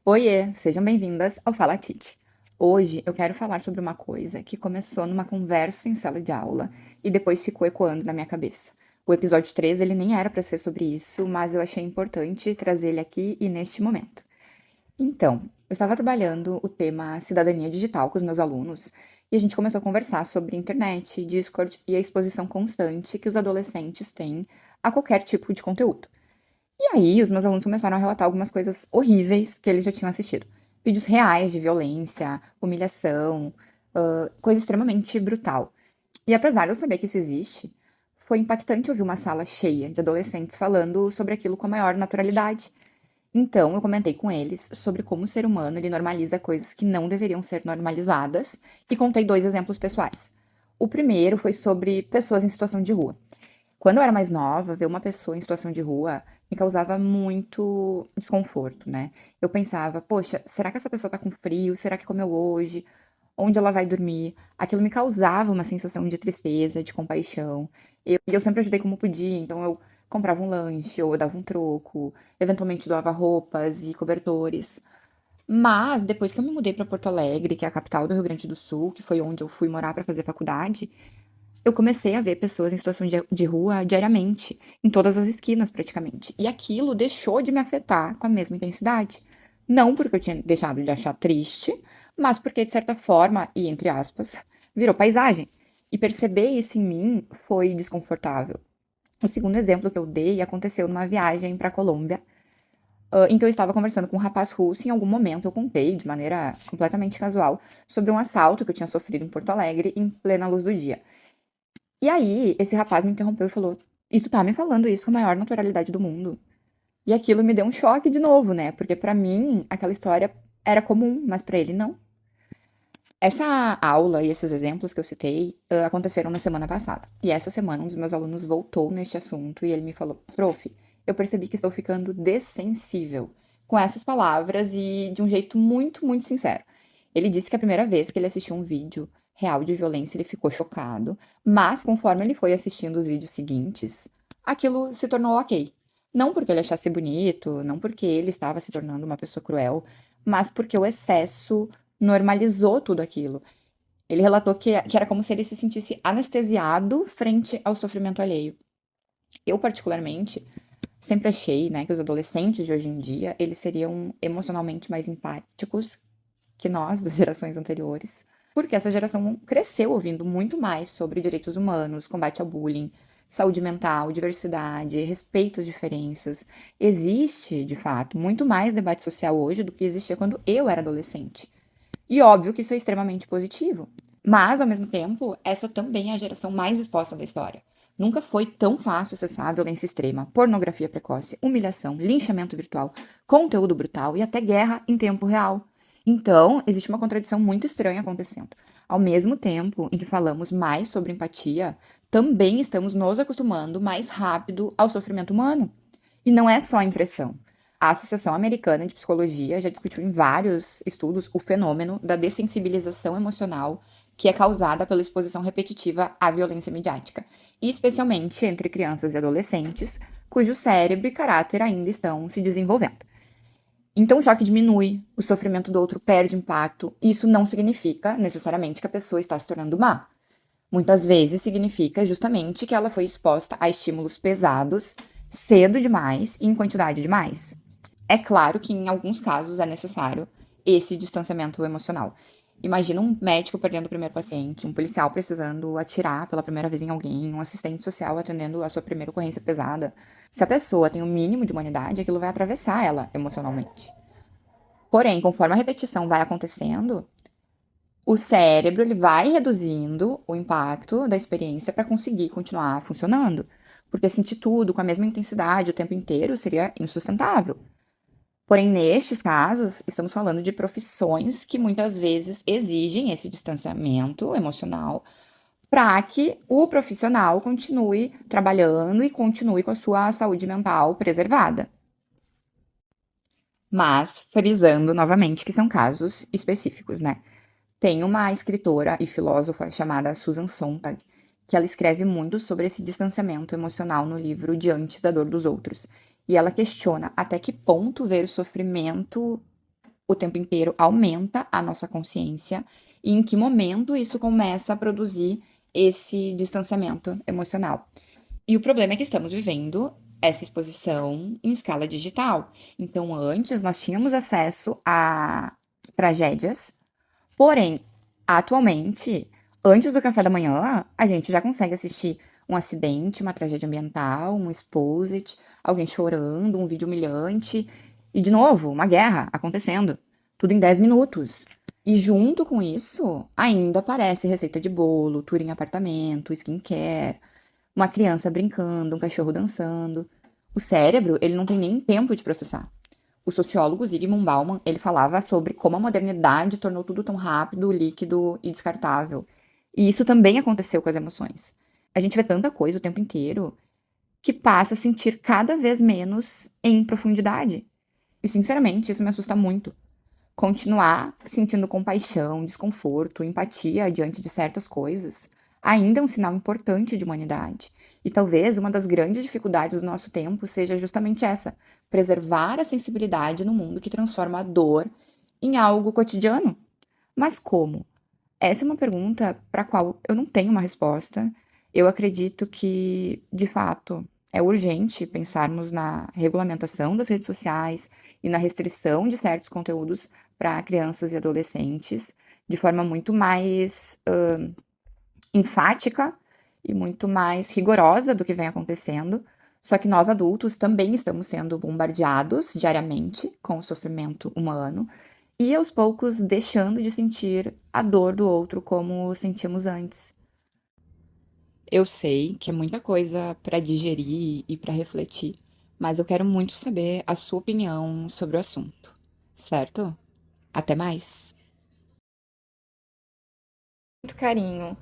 Oiê, sejam bem-vindas ao Fala Tite. Hoje eu quero falar sobre uma coisa que começou numa conversa em sala de aula e depois ficou ecoando na minha cabeça. O episódio 3 ele nem era para ser sobre isso, mas eu achei importante trazer ele aqui e neste momento. Então, eu estava trabalhando o tema cidadania digital com os meus alunos e a gente começou a conversar sobre internet, Discord e a exposição constante que os adolescentes têm a qualquer tipo de conteúdo. E aí, os meus alunos começaram a relatar algumas coisas horríveis que eles já tinham assistido. Vídeos reais de violência, humilhação, coisa extremamente brutal. E apesar de eu saber que isso existe, foi impactante ouvir uma sala cheia de adolescentes falando sobre aquilo com a maior naturalidade. Então, eu comentei com eles sobre como o ser humano ele normaliza coisas que não deveriam ser normalizadas e contei dois exemplos pessoais. O primeiro foi sobre pessoas em situação de rua. Quando eu era mais nova, ver uma pessoa em situação de rua me causava muito desconforto, né? Eu pensava, poxa, será que essa pessoa tá com frio? Será que comeu hoje? Onde ela vai dormir? Aquilo me causava uma sensação de tristeza, de compaixão. E eu sempre ajudei como podia, então eu comprava um lanche, ou eu dava um troco, eventualmente doava roupas e cobertores. Mas depois que eu me mudei para Porto Alegre, que é a capital do Rio Grande do Sul, que foi onde eu fui morar para fazer faculdade, eu comecei a ver pessoas em situação de rua diariamente, em todas as esquinas praticamente. E aquilo deixou de me afetar com a mesma intensidade. Não porque eu tinha deixado de achar triste, mas porque, de certa forma, e entre aspas, virou paisagem. E perceber isso em mim foi desconfortável. O segundo exemplo que eu dei aconteceu numa viagem para a Colômbia, em que eu estava conversando com um rapaz russo e em algum momento eu contei, de maneira completamente casual, sobre um assalto que eu tinha sofrido em Porto Alegre em plena luz do dia. E aí, esse rapaz me interrompeu e falou: E tu tá me falando isso com a maior naturalidade do mundo? E aquilo me deu um choque de novo, né? Porque pra mim, aquela história era comum, mas pra ele não. Essa aula e esses exemplos que eu citei aconteceram na semana passada. E essa semana, um dos meus alunos voltou neste assunto e ele me falou: Prof, eu percebi que estou ficando dessensível com essas palavras e de um jeito muito, muito sincero. Ele disse que a primeira vez que ele assistiu um vídeo real de violência, ele ficou chocado, mas conforme ele foi assistindo os vídeos seguintes, aquilo se tornou ok. Não porque ele achasse bonito, não porque ele estava se tornando uma pessoa cruel, mas porque o excesso normalizou tudo aquilo. Ele relatou que era como se ele se sentisse anestesiado frente ao sofrimento alheio. Eu, particularmente, sempre achei, né, que os adolescentes de hoje em dia, eles seriam emocionalmente mais empáticos que nós, das gerações anteriores, porque essa geração cresceu ouvindo muito mais sobre direitos humanos, combate ao bullying, saúde mental, diversidade, respeito às diferenças. Existe, de fato, muito mais debate social hoje do que existia quando eu era adolescente. E óbvio que isso é extremamente positivo. Mas, ao mesmo tempo, essa também é a geração mais exposta da história. Nunca foi tão fácil acessar a violência extrema, pornografia precoce, humilhação, linchamento virtual, conteúdo brutal e até guerra em tempo real. Então, existe uma contradição muito estranha acontecendo. Ao mesmo tempo em que falamos mais sobre empatia, também estamos nos acostumando mais rápido ao sofrimento humano. E não é só a impressão. A Associação Americana de Psicologia já discutiu em vários estudos o fenômeno da dessensibilização emocional que é causada pela exposição repetitiva à violência midiática, e especialmente entre crianças e adolescentes, cujo cérebro e caráter ainda estão se desenvolvendo. Então o choque diminui, o sofrimento do outro perde impacto, e isso não significa necessariamente que a pessoa está se tornando má. Muitas vezes significa justamente que ela foi exposta a estímulos pesados, cedo demais e em quantidade demais. É claro que em alguns casos é necessário esse distanciamento emocional. Imagina um médico perdendo o primeiro paciente, um policial precisando atirar pela primeira vez em alguém, um assistente social atendendo a sua primeira ocorrência pesada. Se a pessoa tem o um mínimo de humanidade, aquilo vai atravessar ela emocionalmente. Porém, conforme a repetição vai acontecendo, o cérebro ele vai reduzindo o impacto da experiência para conseguir continuar funcionando. Porque sentir tudo com a mesma intensidade o tempo inteiro seria insustentável. Porém, nestes casos, estamos falando de profissões que muitas vezes exigem esse distanciamento emocional para que o profissional continue trabalhando e continue com a sua saúde mental preservada. Mas, frisando novamente que são casos específicos, né? Tem uma escritora e filósofa chamada Susan Sontag, que ela escreve muito sobre esse distanciamento emocional no livro Diante da Dor dos Outros. E ela questiona até que ponto ver o sofrimento o tempo inteiro aumenta a nossa consciência e em que momento isso começa a produzir esse distanciamento emocional. E o problema é que estamos vivendo essa exposição em escala digital. Então, antes nós tínhamos acesso a tragédias, porém, atualmente, antes do café da manhã, a gente já consegue assistir um acidente, uma tragédia ambiental, um exposit, alguém chorando, um vídeo humilhante e, de novo, uma guerra acontecendo. Tudo em 10 minutos. E junto com isso, ainda aparece receita de bolo, tour em apartamento, skincare, uma criança brincando, um cachorro dançando. O cérebro, ele não tem nem tempo de processar. O sociólogo Zygmunt Bauman, ele falava sobre como a modernidade tornou tudo tão rápido, líquido e descartável. E isso também aconteceu com as emoções. A gente vê tanta coisa o tempo inteiro que passa a sentir cada vez menos em profundidade. E, sinceramente, isso me assusta muito. Continuar sentindo compaixão, desconforto, empatia diante de certas coisas ainda é um sinal importante de humanidade. E talvez uma das grandes dificuldades do nosso tempo seja justamente essa: preservar a sensibilidade no mundo que transforma a dor em algo cotidiano. Mas como? Essa é uma pergunta para a qual eu não tenho uma resposta. Eu acredito que, de fato, é urgente pensarmos na regulamentação das redes sociais e na restrição de certos conteúdos para crianças e adolescentes, de forma muito mais enfática e muito mais rigorosa do que vem acontecendo. Só que nós adultos também estamos sendo bombardeados diariamente com o sofrimento humano e aos poucos deixando de sentir a dor do outro como sentimos antes. Eu sei que é muita coisa para digerir e para refletir, mas eu quero muito saber a sua opinião sobre o assunto, certo? Até mais. Muito carinho.